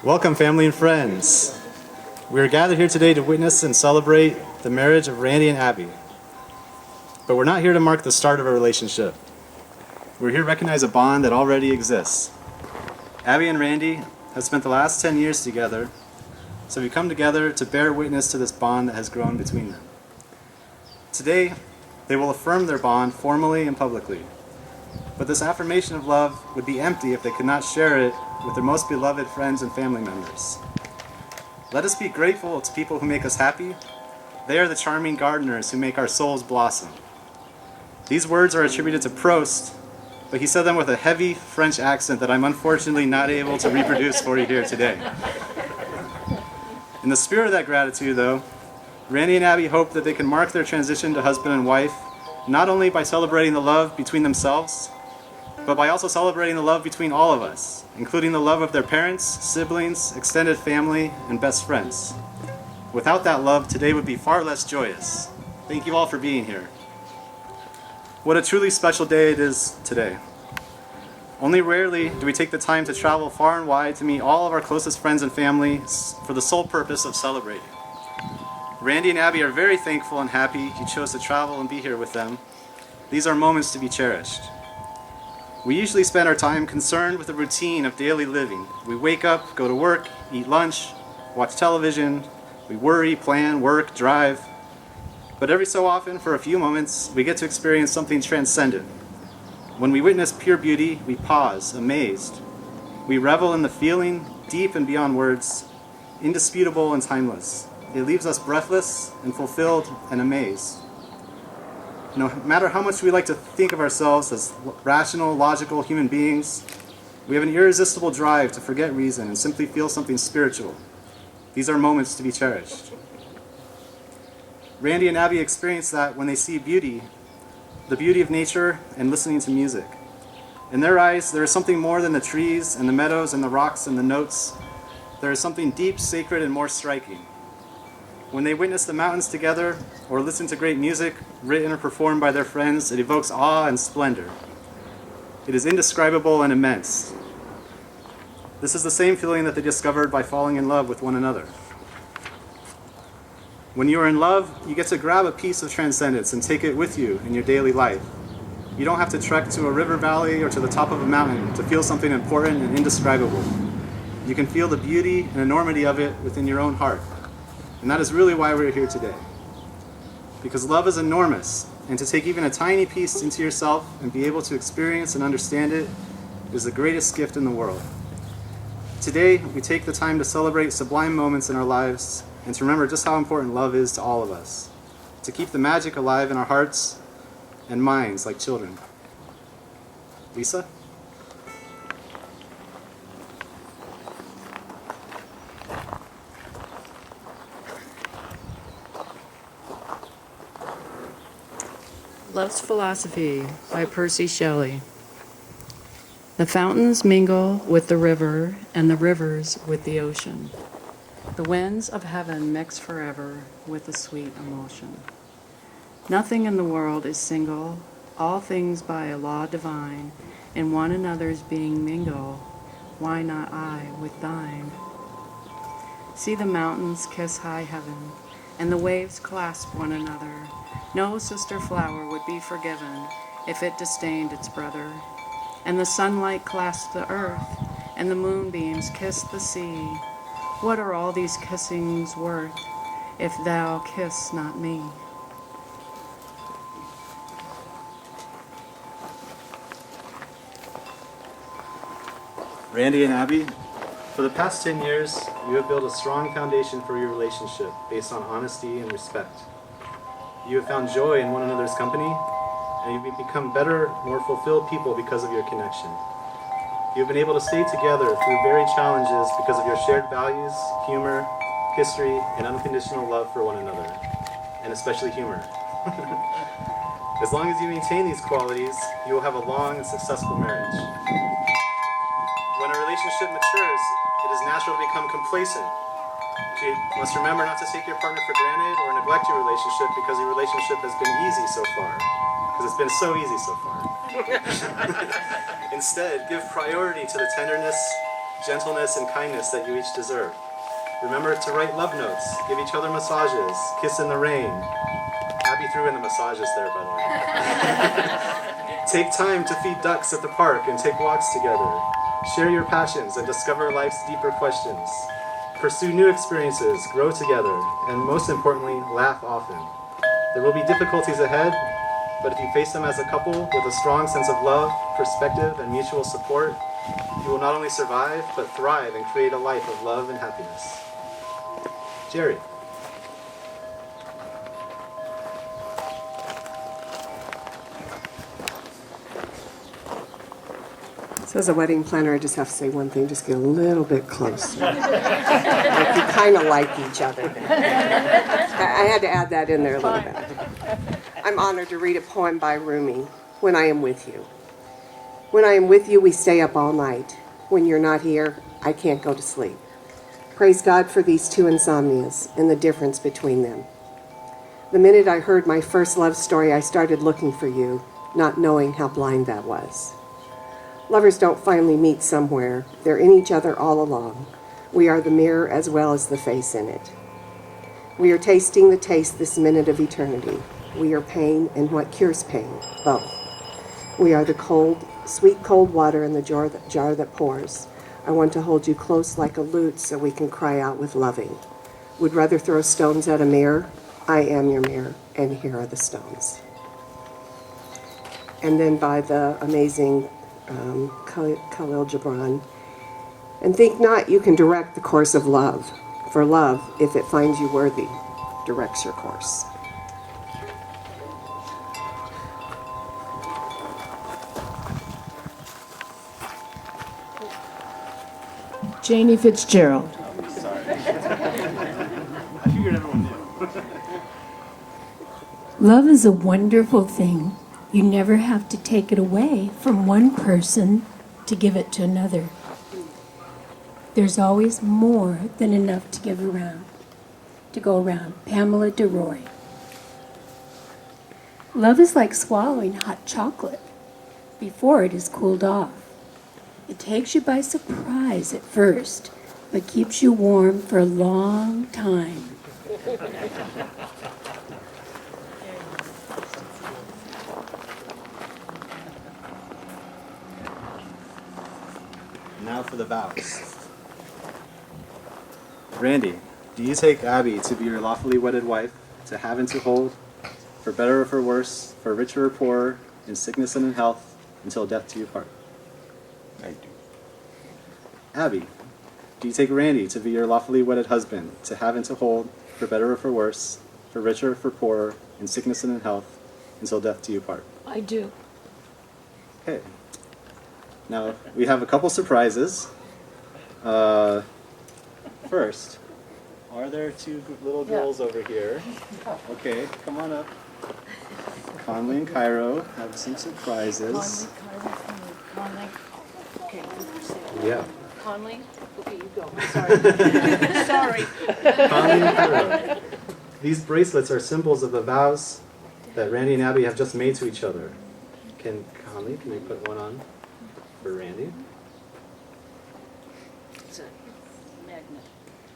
Welcome, family and friends. We are gathered here today to witness and celebrate the marriage of Randy and Abby. But we're not here to mark the start of a relationship. We're here to recognize a bond that already exists. Abby and Randy have spent the last 10 years together, so we come together to bear witness to this bond that has grown between them. Today, they will affirm their bond formally and publicly. But this affirmation of love would be empty if they could not share it with their most beloved friends and family members. Let us be grateful to people who make us happy. They are the charming gardeners who make our souls blossom. These words are attributed to Proust, but he said them with a heavy French accent that I'm unfortunately not able to reproduce for you here today. In the spirit of that gratitude, though, Randy and Abby hope that they can mark their transition to husband and wife not only by celebrating the love between themselves, but by also celebrating the love between all of us, including the love of their parents, siblings, extended family, and best friends. Without that love, today would be far less joyous. Thank you all for being here. What a truly special day it is today. Only rarely do we take the time to travel far and wide to meet all of our closest friends and family for the sole purpose of celebrating. Randy and Abby are very thankful and happy you chose to travel and be here with them. These are moments to be cherished. We usually spend our time concerned with the routine of daily living. We wake up, go to work, eat lunch, watch television, we worry, plan, work, drive. But every so often, for a few moments, we get to experience something transcendent. When we witness pure beauty, we pause, amazed. We revel in the feeling, deep and beyond words, indisputable and timeless. It leaves us breathless and fulfilled and amazed. No matter how much we like to think of ourselves as rational, logical human beings, we have an irresistible drive to forget reason and simply feel something spiritual. These are moments to be cherished. Randy and Abby experience that when they see beauty, the beauty of nature, and listening to music. In their eyes, there is something more than the trees and the meadows and the rocks and the notes. There is something deep, sacred, and more striking. When they witness the mountains together or listen to great music written or performed by their friends, it evokes awe and splendor. It is indescribable and immense. This is the same feeling that they discovered by falling in love with one another. When you are in love, you get to grab a piece of transcendence and take it with you in your daily life. You don't have to trek to a river valley or to the top of a mountain to feel something important and indescribable. You can feel the beauty and enormity of it within your own heart. And that is really why we're here today. Because love is enormous, and to take even a tiny piece into yourself and be able to experience and understand it is the greatest gift in the world. Today, we take the time to celebrate sublime moments in our lives and to remember just how important love is to all of us, to keep the magic alive in our hearts and minds like children. Lisa? Love's Philosophy by Percy Shelley. The fountains mingle with the river, and the rivers with the ocean. The winds of heaven mix forever with the sweet emotion. Nothing in the world is single, all things by a law divine, in one another's being mingle, why not I with thine? See the mountains kiss high heaven, and the waves clasp one another. No sister flower would be forgiven if it disdained its brother. And the sunlight clasps the earth, and the moonbeams kiss the sea. What are all these kissings worth, if thou kiss not me? Randy and Abby, for the past 10 years, you have built a strong foundation for your relationship based on honesty and respect. You have found joy in one another's company, and you've become better, more fulfilled people because of your connection. You have been able to stay together through varied challenges because of your shared values, humor, history, and unconditional love for one another, and especially humor. As long as you maintain these qualities, you will have a long and successful marriage. When a relationship matures, it is natural to become complacent. You must remember not to take your partner for granted or neglect your relationship because your relationship has been easy so far. Because it's been so easy so far. Instead, give priority to the tenderness, gentleness, and kindness that you each deserve. Remember to write love notes, give each other massages, kiss in the rain. Abby threw in the massages there, by the way. Take time to feed ducks at the park and take walks together. Share your passions and discover life's deeper questions. Pursue new experiences, grow together, and most importantly, laugh often. There will be difficulties ahead, but if you face them as a couple with a strong sense of love, perspective, and mutual support, you will not only survive, but thrive and create a life of love and happiness. Jerry. So as a wedding planner, I just have to say one thing, just get a little bit closer. Like you kind of like each other. I had to add that in there a little bit. I'm honored to read a poem by Rumi, When I Am With You. When I am with you, we stay up all night. When you're not here, I can't go to sleep. Praise God for these two insomnias and the difference between them. The minute I heard my first love story, I started looking for you, not knowing how blind that was. Lovers don't finally meet somewhere. They're in each other all along. We are the mirror as well as the face in it. We are tasting the taste this minute of eternity. We are pain and what cures pain, both. We are the cold, sweet cold water in the jar that pours. I want to hold you close like a lute so we can cry out with loving. Would rather throw stones at a mirror? I am your mirror, and here are the stones. And then by the amazing Khalil Gibran. And think not you can direct the course of love, for love, if it finds you worthy, directs your course. Janie Fitzgerald. Sorry. I figured everyone knew. Love is a wonderful thing. You never have to take it away from one person to give it to another. There's always more than enough to give around, to go around. Pamela DeRoy. Love is like swallowing hot chocolate before it is cooled off. It takes you by surprise at first, but keeps you warm for a long time. Now for the vows. Randy, do you take Abby to be your lawfully wedded wife, to have and to hold, for better or for worse, for richer or poorer, in sickness and in health, until death do you part? I do. Abby, do you take Randy to be your lawfully wedded husband, to have and to hold, for better or for worse, for richer or for poorer, in sickness and in health, until death do you part? I do. Okay. Now, we have a couple surprises. First, are there two little girls over here? Okay, come on up. Conley and Cairo have some surprises. Conley. Okay. Yeah. Conley. Okay, you go. I'm sorry. Sorry. Conley and Cairo. These bracelets are symbols of the vows that Randy and Abby have just made to each other. Can we put one on for Randy? It's a magnet.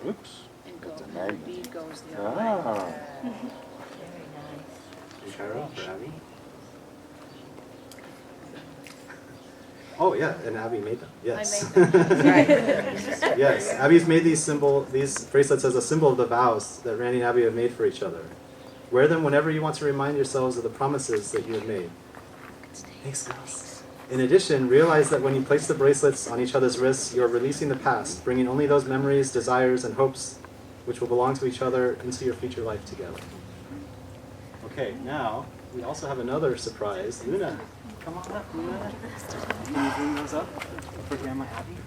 Oops. And go. It's a magnet. The bead goes the other way. Ah. And Cairo for Abby? Oh yeah, and Abby made them. Yes. I made them. Yes, Abby's made these bracelets as a symbol of the vows that Randy and Abby have made for each other. Wear them whenever you want to remind yourselves of the promises that you have made. Thanks, guys. In addition, realize that when you place the bracelets on each other's wrists, you are releasing the past, bringing only those memories, desires, and hopes which will belong to each other into your future life together. Okay, now we also have another surprise. Luna, come on up, Luna. Can you bring those up for Grandma Abby?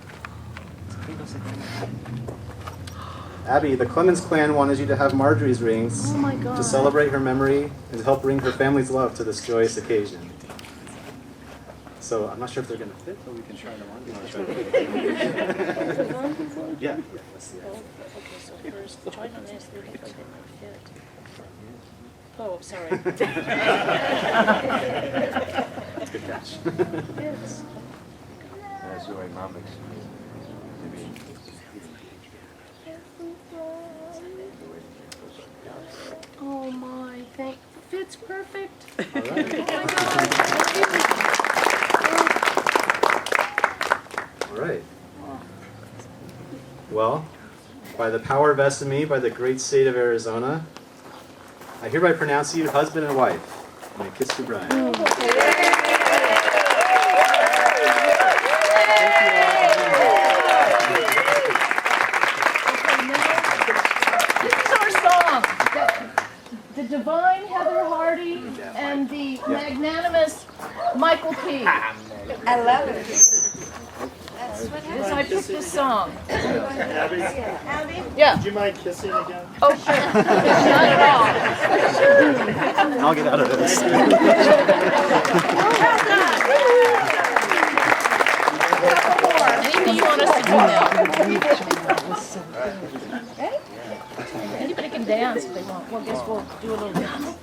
Abby, the Clemons clan wanted you to have Marjorie's rings to celebrate her memory and to help bring her family's love to this joyous occasion. So I'm not sure if they're going to fit, but we can try them on. You want to try them? Yeah, let's see. Okay, so first, try on this. Look if it fit. Oh, sorry. That's a good catch. Yes. That's the way Mom makes Oh my, fits perfect. All right. Oh my God. All right. Well, by the power vested in me by the great state of Arizona, I hereby pronounce you husband and wife. And a kiss to Brian. This is our song. The divine Heather Hardy and the magnanimous Michael P. I love it. I picked this song. Yeah. Would you mind kissing again? Oh, sure. Not at all. I'll get out of this. Anything you want us to do now? Anybody can dance if they want. Well, I guess we'll do a little dance.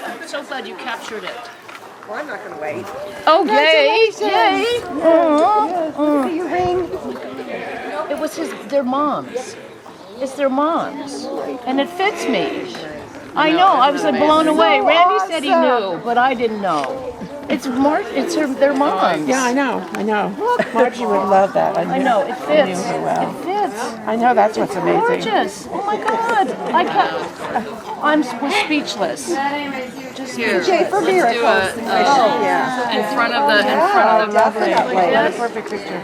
I'm so glad you captured it. Well, I'm not going to wait. Oh, yay! Yay! It was their moms. It's their moms, and it fits me. I know. I was blown away. Randy said he knew, but I didn't know. It's their moms. Yeah, I know. Margie would love that. I know. It fits. Well. It fits. I know that's what's amazing. Gorgeous. Oh my God. I'm speechless. Here, Jay, for let's do miracles. in front of the Lovely. Perfect picture.